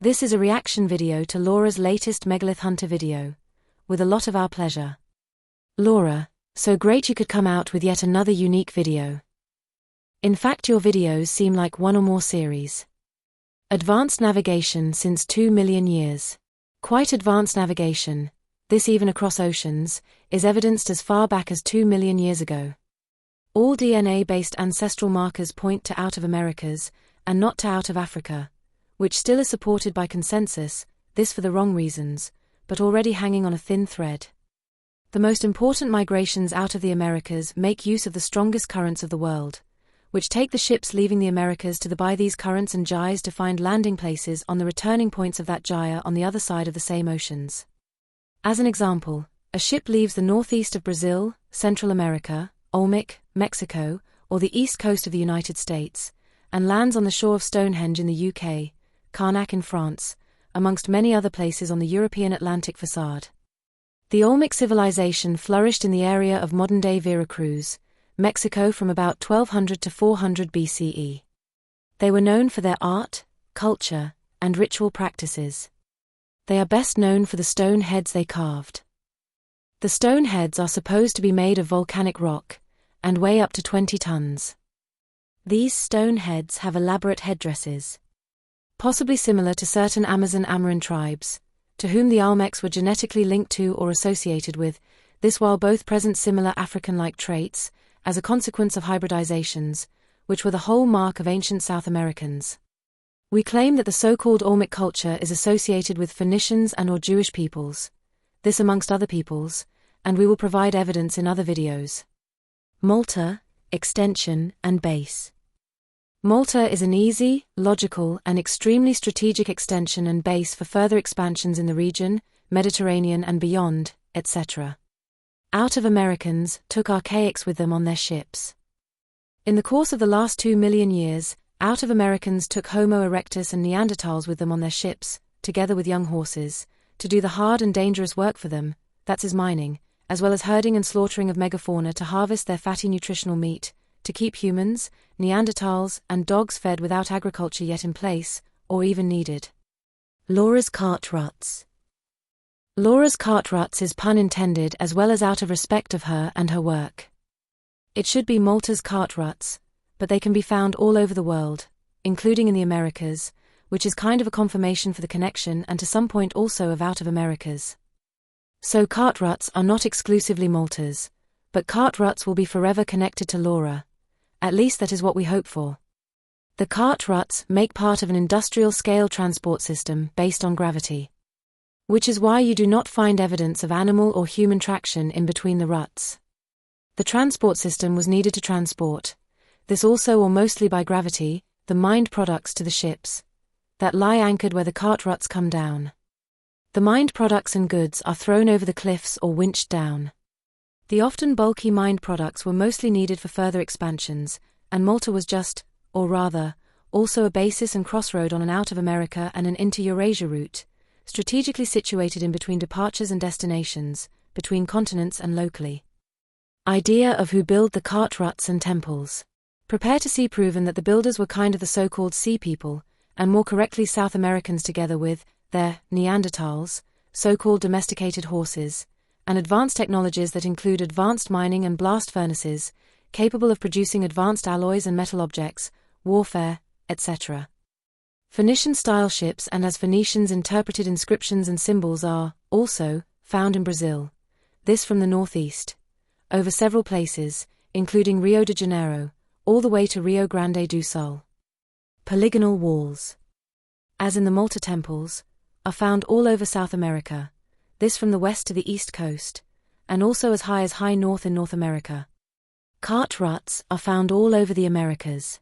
This is a reaction video to Laura's latest Megalith Hunter video, with a lot of our pleasure. Laura, so great you could come out with yet another unique video. In fact, your videos seem like one or more series. Advanced navigation since 2 million years. Quite advanced navigation, this even across oceans, is evidenced as far back as 2 million years ago. All DNA-based ancestral markers point to out of Americas, and not to out of Africa, which still is supported by consensus, this for the wrong reasons, but already hanging on a thin thread. The most important migrations out of the Americas make use of the strongest currents of the world, which take the ships leaving the Americas to by these currents and gyres to find landing places on the returning points of that gyre on the other side of the same oceans. As an example, a ship leaves the northeast of Brazil, Central America, Olmec, Mexico, or the east coast of the United States, and lands on the shore of Stonehenge in the UK, Karnak in France, amongst many other places on the European Atlantic facade. The Olmec civilization flourished in the area of modern-day Veracruz, Mexico from about 1200 to 400 BCE. They were known for their art, culture, and ritual practices. They are best known for the stone heads they carved. The stone heads are supposed to be made of volcanic rock, and weigh up to 20 tons. These stone heads have elaborate headdresses, possibly similar to certain Amazon-Amaran tribes, to whom the Olmecs were genetically linked to or associated with, this while both present similar African-like traits, as a consequence of hybridizations, which were the hallmark of ancient South Americans. We claim that the so-called Olmec culture is associated with Phoenicians and/or Jewish peoples, this amongst other peoples, and we will provide evidence in other videos. MALTA, extension, and base. MALTA is an easy, logical, and extremely strategic extension and base for further expansions in the region, Mediterranean and beyond, etc. Out of Americans took archaics with them on their ships. In the course of the last 2 million years, out of Americans took Homo erectus and Neanderthals with them on their ships, together with young horses, to do the hard and dangerous work for them, that is mining, as well as herding and slaughtering of megafauna to harvest their fatty nutritional meat, to keep humans, Neanderthals, and dogs fed without agriculture yet in place, or even needed. Laura's cart ruts. Laura's cart ruts is pun intended as well as out of respect of her and her work. It should be Malta's cart ruts, but they can be found all over the world, including in the Americas, which is kind of a confirmation for the connection and to some point also of out of Americas. So cart ruts are not exclusively Malta's, but cart ruts will be forever connected to Laura. At least that is what we hope for. The cart ruts make part of an industrial-scale transport system based on gravity, which is why you do not find evidence of animal or human traction in between the ruts. The transport system was needed to transport, this also or mostly by gravity, the mined products to the ships that lie anchored where the cart ruts come down. The mined products and goods are thrown over the cliffs or winched down. The often bulky mined products were mostly needed for further expansions, and Malta was just, or rather, also a basis and crossroad on an out of America and an into Eurasia route, strategically situated in between departures and destinations, between continents and locally. Idea of who built the cart ruts and temples. Prepare to see proven that the builders were kind of the so-called sea people, and more correctly South Americans together with their Neanderthals, so-called domesticated horses, and advanced technologies that include advanced mining and blast furnaces, capable of producing advanced alloys and metal objects, warfare, etc. Phoenician-style ships and as Phoenicians interpreted inscriptions and symbols are, also, found in Brazil. This from the northeast. Over several places, including Rio de Janeiro, all the way to Rio Grande do Sul. Polygonal walls, as in the Malta temples, are found all over South America, this from the west to the east coast, and also as high north in North America. Cart ruts are found all over the Americas.